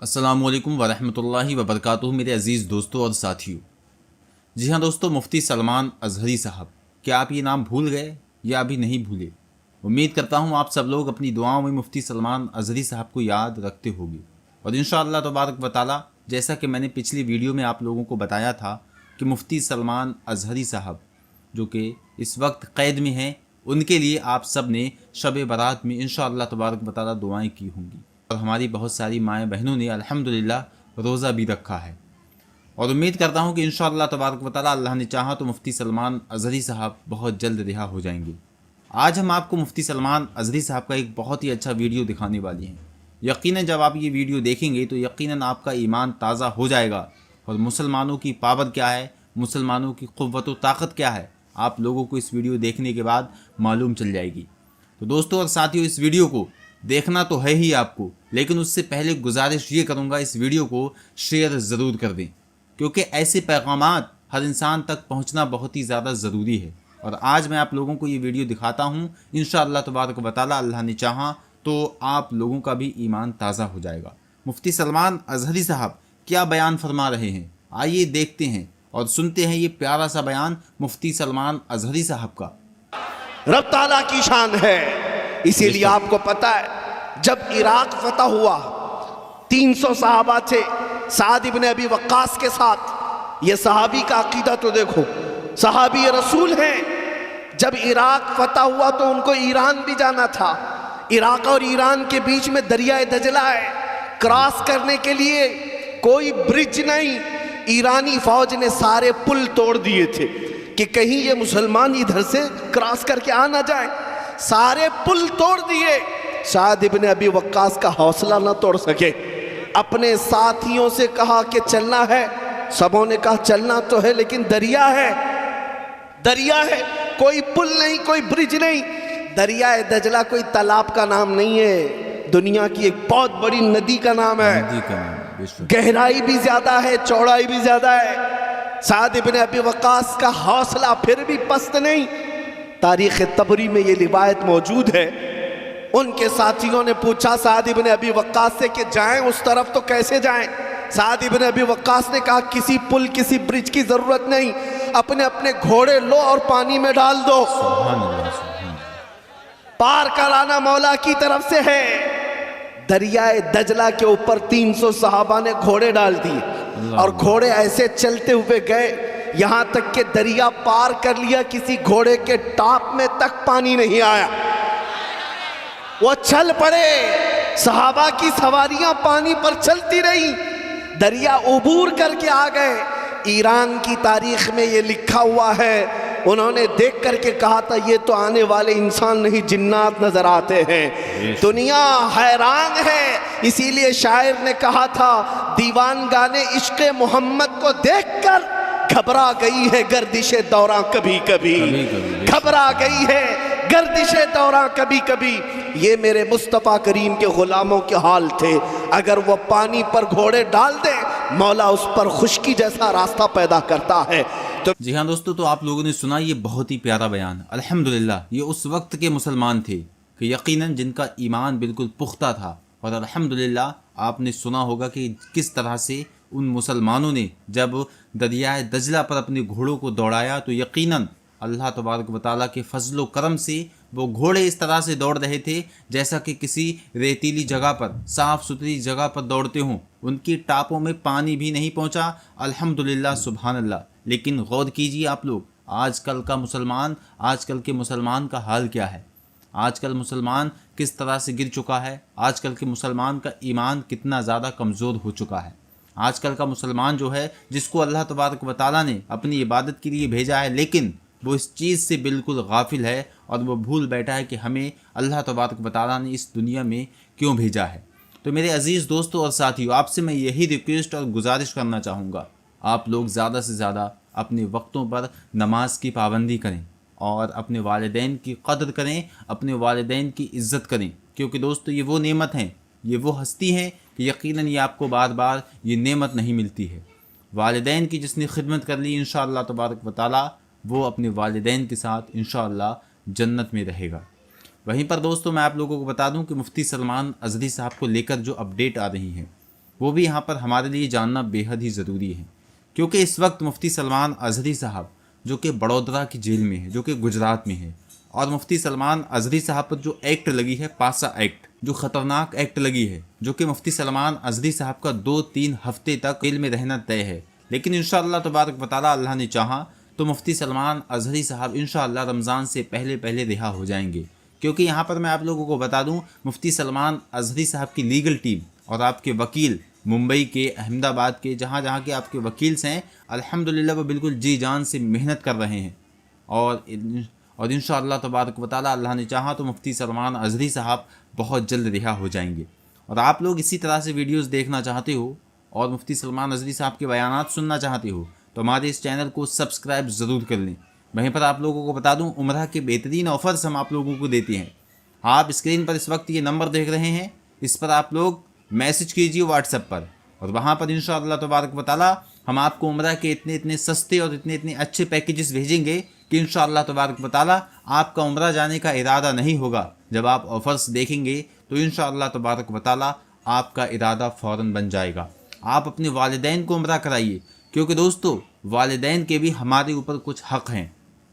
अस्सलामुअलैकुम वरहमतुल्लाहि वबरकातुहू मेरे अज़ीज़ दोस्तों और साथियों। जी हाँ दोस्तों, मुफ्ती सलमान अज़हरी साहब, क्या आप ये नाम भूल गए या अभी नहीं भूले? उम्मीद करता हूँ आप सब लोग अपनी दुआओं में मुफ्ती सलमान अज़हरी साहब को याद रखते होंगे और इंशाअल्लाह तबारक व तआला, जैसा कि मैंने पिछली वीडियो में आप लोगों को बताया था कि मुफ्ती सलमान अज़हरी साहब जो कि इस वक्त क़ैद में हैं, उनके लिए आप सब ने शब बारात में इंशाअल्लाह तबारक व तआला दुआएँ की होंगी और हमारी बहुत सारी माएँ बहनों ने अल्हम्दुलिल्लाह रोज़ा भी रखा है और उम्मीद करता हूँ कि इंशाअल्लाह तबारक व तआला अल्लाह ने चाहा तो मुफ्ती सलमान अज़हरी साहब बहुत जल्द रिहा हो जाएंगे। आज हम आपको मुफ्ती सलमान अज़हरी साहब का एक बहुत ही अच्छा वीडियो दिखाने वाले हैं। यकीनन जब आप ये वीडियो देखेंगे तो यकीनन आपका ईमान ताज़ा हो जाएगा और मुसलमानों की पावर क्या है, मुसलमानों की क़ुव्वत व ताकत क्या है, आप लोगों को इस वीडियो देखने के बाद मालूम चल जाएगी। तो दोस्तों और साथियों, इस वीडियो को देखना तो है ही आपको, लेकिन उससे पहले गुजारिश ये करूँगा इस वीडियो को शेयर ज़रूर कर दें, क्योंकि ऐसे पैगामात हर इंसान तक पहुँचना बहुत ही ज़्यादा ज़रूरी है। और आज मैं आप लोगों को ये वीडियो दिखाता हूँ, इंशाअल्लाह तबारक व तआला अल्लाह ने चाहा तो आप लोगों का भी ईमान ताज़ा हो जाएगा। मुफ्ती सलमान अज़हरी साहब क्या बयान फरमा रहे हैं, आइए देखते हैं और सुनते हैं ये प्यारा सा बयान मुफ्ती सलमान अज़हरी साहब का। रब ताला की शान है, इसीलिए आपको पता है जब इराक फतह हुआ 300 सहाबा थे साद इब्न अबी वक्कास के साथ। ये सहाबी का अकीदा तो देखो, सहाबी रसूल हैं। जब इराक फतह हुआ तो उनको ईरान भी जाना था। इराक और ईरान के बीच में दरियाए दजला है, क्रॉस करने के लिए कोई ब्रिज नहीं। ईरानी फौज ने सारे पुल तोड़ दिए थे कि कहीं ये मुसलमान इधर से क्रॉस करके आ ना जाए। सारे पुल तोड़ दिए। साद इब्न अबी वक्कास का हौसला ना तोड़ सके, अपने साथियों से कहा कि चलना है। सबों ने कहा चलना तो है, लेकिन दरिया है, दरिया है, कोई पुल नहीं, कोई ब्रिज नहीं। दरिया दजला कोई तालाब का नाम नहीं है, दुनिया की एक बहुत बड़ी नदी का नाम है। गहराई भी ज्यादा है, चौड़ाई भी ज्यादा है। साद इब्न अबी वक्कास का हौसला फिर भी पस्त नहीं। तारीख़ तबरी में ये रिवायत मौजूद है। उनके साथियों ने पूछा साद इब्न अबी वक्कास से कि जाएं उस तरफ तो कैसे जाएं। साद इब्न अबी वक्कास ने कहा किसी पुल किसी ब्रिज की जरूरत नहीं, अपने अपने घोड़े लो और पानी में डाल दो, पार कराना मौला की तरफ से है। दरियाए दजला के ऊपर 300 सहाबा ने घोड़े डाल दिए और घोड़े ऐसे चलते हुए गए, यहां तक कि दरिया पार कर लिया, किसी घोड़े के टाप में तक पानी नहीं आया। वो चल पड़े, सहाबा की सवारियां पानी पर चलती रही, दरिया उबूर करके आ गए। ईरान की तारीख में ये लिखा हुआ है, उन्होंने देख करके कहा था ये तो आने वाले इंसान नहीं जिन्नात नजर आते हैं। दुनिया हैरान है, इसीलिए शायर ने कहा था दीवान गाने इश्क़ मोहम्मद को देखकर घबरा गई है गर्दिशे दौरा कभी कभी, घबरा गई है गर्दिशे दौरा कभी कभी। ये मेरे मुस्तफ़ा करीम के गुलामों के हाल थे। अगर वो पानी पर घोड़े डाल दे, मौला उस पर खुश्की जैसा रास्ता पैदा करता है। तो जी हाँ दोस्तों, तो आप लोगों ने सुना ये बहुत ही प्यारा बयान। अल्हम्दुलिल्लाह, ये उस वक्त के मुसलमान थे कि यकीनन जिनका ईमान बिल्कुल पुख्ता था। और अल्हम्दुलिल्लाह आपने सुना होगा कि किस तरह से उन मुसलमानों ने जब दरियाए दजला पर अपने घोड़ों को दौड़ाया तो यकीनन अल्लाह तबारक व तआला के फजल करम से वो घोड़े इस तरह से दौड़ रहे थे जैसा कि किसी रेतीली जगह पर, साफ़ सुथरी जगह पर दौड़ते हों। उनकी टापों में पानी भी नहीं पहुंचा। अल्हम्दुलिल्लाह, सुभान अल्लाह। लेकिन गौर कीजिए आप लोग, आजकल के मुसलमान का हाल क्या है। आजकल मुसलमान किस तरह से गिर चुका है, आजकल के मुसलमान का ईमान कितना ज़्यादा कमज़ोर हो चुका है। आजकल का मुसलमान जो है, जिसको अल्लाह तबारक व तआला ने अपनी इबादत के लिए भेजा है, लेकिन वो इस चीज़ से बिल्कुल गाफिल है और वो भूल बैठा है कि हमें अल्लाह तबारक व तआला ने इस दुनिया में क्यों भेजा है। तो मेरे अज़ीज़ दोस्तों और साथियों, आपसे मैं यही रिक्वेस्ट और गुजारिश करना चाहूँगा, आप लोग ज़्यादा से ज़्यादा अपने वक्तों पर नमाज की पाबंदी करें और अपने वालिदैन की कदर करें, अपने वालिदैन की इज़्ज़त करें, क्योंकि दोस्तों ये वो नेमत हैं, ये वो हस्ती हैं कि यकीनन ये आपको बार बार ये नेमत नहीं मिलती है। वालिदैन की जिसने खिदमत कर ली, इंशाअल्लाह तबारक व तआला वो अपने वालिदैन के साथ इंशाअल्लाह जन्नत में रहेगा। वहीं पर दोस्तों मैं आप लोगों को बता दूं कि मुफ्ती सलमान अज़हरी साहब को लेकर जो अपडेट आ रही हैं वो भी यहाँ पर हमारे लिए जानना बेहद ही ज़रूरी है। क्योंकि इस वक्त मुफ्ती सलमान अज़हरी साहब जो कि बड़ौदरा की जेल में है, जो कि गुजरात में है, और मुफ्ती सलमान अज़हरी साहब पर जो एक्ट लगी है, पासा एक्ट, जो ख़तरनाक एक्ट लगी है, जो कि मुफ्ती सलमान अज़हरी साहब का 2-3 हफ्ते तक जेल में रहना तय है। लेकिन इंशाअल्लाह तबारक व तआला अल्लाह ने चाहा तो मुफ्ती सलमान अज़हरी साहब इंशाअल्लाह रमज़ान से पहले पहले रिहा हो जाएंगे। क्योंकि यहाँ पर मैं आप लोगों को बता दूँ, मुफ्ती सलमान अज़हरी साहब की लीगल टीम और आपके वकील मुंबई के, अहमदाबाद के, जहाँ जहाँ के आपके वकील हैं, अल्हम्दुलिल्लाह वो बिल्कुल जी जान से मेहनत कर रहे हैं। और इंशाअल्लाह तबारक व तआला अल्लाह ने चाहा तो मुफ्ती सलमान अज़हरी साहब बहुत जल्द रिहा हो जाएंगे। और आप लोग इसी तरह से वीडियोस देखना चाहते हो और मुफ्ती सलमान अज़हरी साहब के बयानात सुनना चाहते हो तो हमारे इस चैनल को सब्सक्राइब ज़रूर कर लें। वहीं पर आप लोगों को बता दूं, उम्रह के बेहतरीन ऑफ़र्स हम आप लोगों को देते हैं। आप स्क्रीन पर इस वक्त ये नंबर देख रहे हैं, इस पर आप लोग मैसेज कीजिए व्हाट्सएप पर, और वहाँ पर इंशाअल्लाह तबारक व तआला हम आपको उम्रह के इतने इतने सस्ते और इतने इतने अच्छे पैकेजेस भेजेंगे कि इंशाअल्लाह तबारक व तआला आपका उम्रह जाने का इरादा नहीं होगा। जब आप ऑफ़र्स देखेंगे तो इंशाअल्लाह तबारक व तआला आपका इरादा फ़ौरन बन जाएगा। आप अपने वालिदैन को उम्रह कराइए, क्योंकि दोस्तों वालिदैन के भी हमारे ऊपर कुछ हक़ हैं।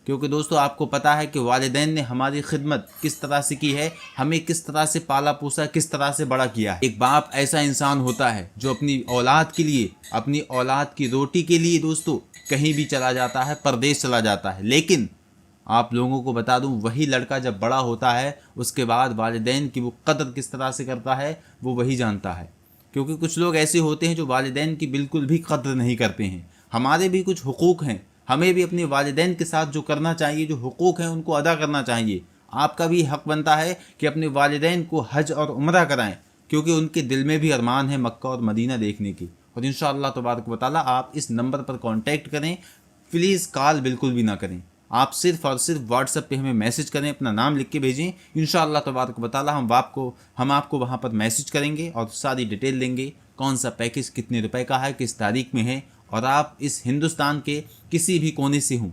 क्योंकि दोस्तों आपको पता है कि वालिदैन ने हमारी खिदमत किस तरह से की है, हमें किस तरह से पाला पोसा, किस तरह से बड़ा किया है। एक बाप ऐसा इंसान होता है जो अपनी औलाद के लिए, अपनी औलाद की रोटी के लिए दोस्तों कहीं भी चला जाता है, परदेश चला जाता है। लेकिन आप लोगों को बता दूं, वही लड़का जब बड़ा होता है उसके बाद वालिदैन की वो कदर किस तरह से करता है वो वही जानता है। क्योंकि कुछ लोग ऐसे होते हैं जो वालिदैन की बिल्कुल भी कदर नहीं करते हैं। हमारे भी कुछ हुकूक हैं, हमें भी अपने वालिदैन के साथ जो करना चाहिए, जो हुकूक हैं उनको अदा करना चाहिए। आपका भी हक़ बनता है कि अपने वालिदैन को हज और उम्रा कराएं, क्योंकि उनके दिल में भी अरमान है मक्का और मदीना देखने की। और इंशाअल्लाह तबारक व तआला आप इस नंबर पर कांटेक्ट करें, प्लीज़ कॉल बिल्कुल भी ना करें। आप सिर्फ़ और सिर्फ व्हाट्सएप पे हमें मैसेज करें, अपना नाम लिख के भेजें। इंशाअल्लाह तबारक व तआला हम आपको वहाँ पर मैसेज करेंगे और सारी डिटेल देंगे, कौन सा पैकेज कितने रुपए का है, किस तारीख में है। और आप इस हिंदुस्तान के किसी भी कोने से हों,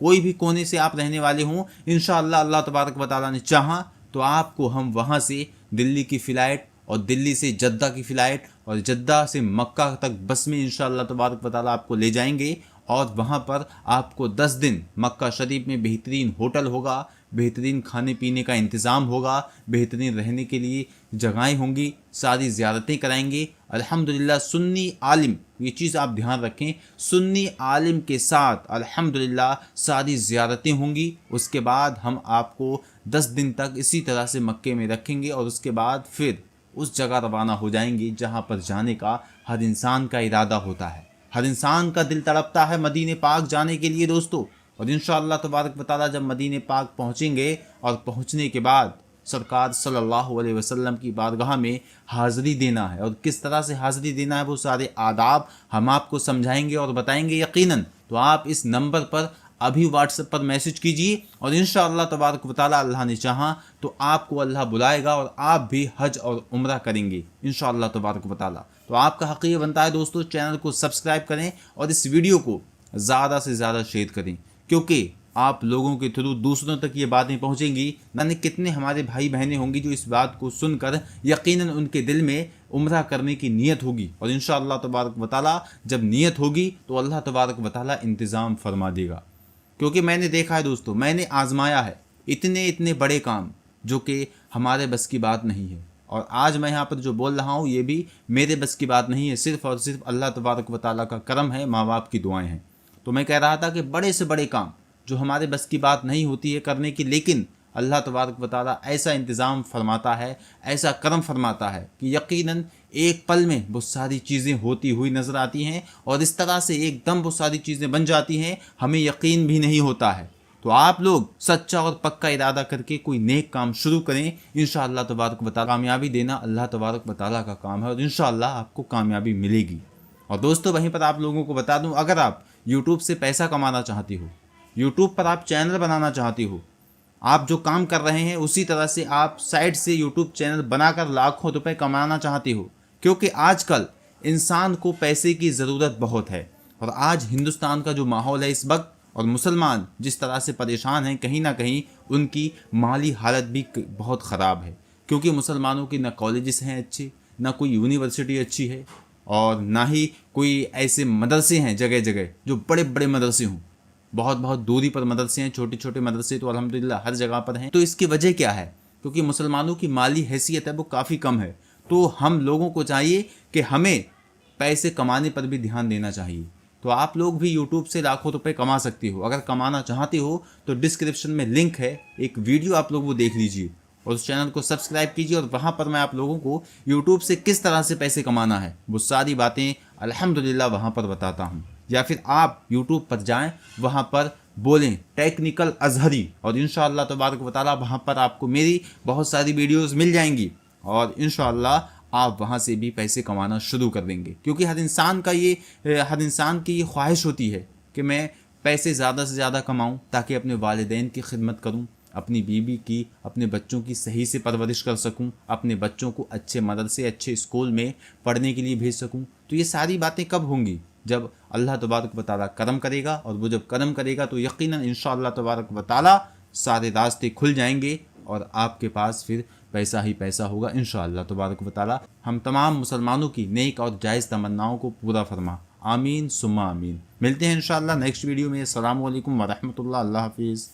कोई भी कोने से आप रहने वाले हों, इंशाअल्लाह अल्लाह तबारक व तआला ने चाहा तो आपको हम वहाँ से दिल्ली की फ़्लाइट और दिल्ली से जद्दा की फ़्लाइट और जद्दा से मक्का तक बस में इंशाअल्लाह तबारक व तआला आपको ले जाएंगे। और वहाँ पर आपको 10 दिन मक्का शरीफ में बेहतरीन होटल होगा, बेहतरीन खाने पीने का इंतज़ाम होगा, बेहतरीन रहने के लिए जगहें होंगी, सारी ज़ियारतें कराएंगे। अल्हम्दुलिल्लाह सुन्नी आलिम, ये चीज़ आप ध्यान रखें, सुन्नी आलिम के साथ अल्हम्दुलिल्लाह सारी ज़ियारतें होंगी। उसके बाद हम आपको 10 दिन तक इसी तरह से मक्के में रखेंगे और उसके बाद फिर उस जगह रवाना हो जाएंगे जहाँ पर जाने का हर इंसान का इरादा होता है। हर इंसान का दिल तड़पता है मदीने पाक जाने के लिए दोस्तों। और इंशाअल्लाह तबारक व तआला जब मदीने पाक पहुँचेंगे और पहुँचने के बाद सरकार सल्लल्लाहु अलैहि वसल्लम की बारगाह में हाज़िरी देना है, और किस तरह से हाज़िरी देना है वो सारे आदाब हम आपको समझाएंगे और बताएंगे यकीनन। तो आप इस नंबर पर अभी व्हाट्सएप पर मैसेज कीजिए और इंशाअल्लाह तबारक व तआला अल्लाह ने चाहा तो आपको अल्लाह बुलाएगा और आप भी हज और उम्रा करेंगे इंशाअल्लाह तबारक व तआला। तो आपका हक़ ये बनता है दोस्तों, चैनल को सब्सक्राइब करें और इस वीडियो को ज़्यादा से ज़्यादा शेयर करें, क्योंकि आप लोगों के थ्रू दूसरों तक ये बातें पहुंचेंगी। न कितने हमारे भाई बहनें होंगी जो इस बात को सुनकर यकीनन उनके दिल में उम्रा करने की नीयत होगी, और इंशाअल्लाह तबारक व तआला जब नीयत होगी तो अल्लाह तबारक व तआला इंतज़ाम फरमा देगा। क्योंकि मैंने देखा है दोस्तों, मैंने आजमाया है इतने इतने बड़े काम जो कि हमारे बस की बात नहीं है, और आज मैं यहाँ पर जो बोल रहा हूँ ये भी मेरे बस की बात नहीं है, सिर्फ़ और सिर्फ अल्लाह तबारक व तआला का करम है, माँ बाप की दुआएं हैं। तो मैं कह रहा था कि बड़े से बड़े काम जो हमारे बस की बात नहीं होती है करने की, लेकिन अल्लाह तबारक व तआला ऐसा इंतज़ाम फरमाता है, ऐसा करम फरमाता है कि यकीनन एक पल में वो सारी चीज़ें होती हुई नज़र आती हैं, और इस तरह से एकदम वो सारी चीज़ें बन जाती हैं हमें यकीन भी नहीं होता है। तो आप लोग सच्चा और पक्का इरादा करके कोई नेक काम शुरू करें, इंशाअल्लाह तबारक व तआला कामयाबी देना अल्लाह तबारक व तआला का काम है, और इंशाअल्लाह आपको कामयाबी मिलेगी। और दोस्तों वहीं पर आप लोगों को बता दूं, अगर आप यूट्यूब से पैसा कमाना चाहते हो, यूट्यूब पर आप चैनल बनाना चाहते हो, आप जो काम कर रहे हैं उसी तरह से आप साइड से यूट्यूब चैनल बनाकर लाखों रुपए कमाना चाहते हो, क्योंकि आजकल इंसान को पैसे की ज़रूरत बहुत है। और आज हिंदुस्तान का जो माहौल है इस वक्त, और मुसलमान जिस तरह से परेशान हैं, कहीं ना कहीं उनकी माली हालत भी बहुत ख़राब है, क्योंकि मुसलमानों की ना कॉलेजेस हैं अच्छे, ना कोई यूनिवर्सिटी अच्छी है, और ना ही कोई ऐसे मदरसे हैं जगह जगह जो बड़े बड़े मदरसे हों। बहुत बहुत दूरी पर मदरसे हैं, छोटे छोटे मदरसे तो अल्हम्दुलिल्लाह हर जगह पर हैं। तो इसकी वजह क्या है? क्योंकि मुसलमानों की माली हैसियत है वो काफ़ी कम है। तो हम लोगों को चाहिए कि हमें पैसे कमाने पर भी ध्यान देना चाहिए। तो आप लोग भी यूट्यूब से लाखों रुपए कमा सकते हो। अगर कमाना चाहते हो तो डिस्क्रिप्शन में लिंक है, एक वीडियो आप लोग वो देख लीजिए और उस चैनल को सब्सक्राइब कीजिए। और वहाँ पर मैं आप लोगों को यूट्यूब से किस तरह से पैसे कमाना है वो सारी बातें अल्हम्दुलिल्लाह वहाँ पर बताता हूँ। या फिर आप यूट्यूब पर जाएं, वहाँ पर बोलें टेक्निकल अजहरी और इंशाअल्लाह तबारक व तआला वहाँ पर आपको मेरी बहुत सारी वीडियोस मिल जाएंगी और इंशाअल्लाह आप वहाँ से भी पैसे कमाना शुरू कर देंगे। क्योंकि हर इंसान की ये ख्वाहिश होती है कि मैं पैसे ज़्यादा से ज़्यादा कमाऊँ ताकि अपने वालिदैन की खिदमत करूँ, अपनी बीवी की, अपने बच्चों की सही से परवरिश कर सकूं, अपने बच्चों को अच्छे मदरसे, अच्छे स्कूल में पढ़ने के लिए भेज सकूं। तो ये सारी बातें कब होंगी? जब अल्लाह तबारक व तआला करम करेगा, और वो जब करम करेगा तो यकीनन इंशाअल्लाह तबारक व तआला सारे रास्ते खुल जाएंगे और आपके पास फिर पैसा ही पैसा होगा इंशाअल्लाह तबारक व तआला। हम तमाम मुसलमानों की नेक और जायज़ तमन्नाओं को पूरा फरमा। आमीन सुम्मा आमीन। मिलते हैं इंशाअल्लाह नेक्स्ट वीडियो में। अस्सलामु अलैकुम व रहमतुल्लाह। अल्लाह हाफिज़।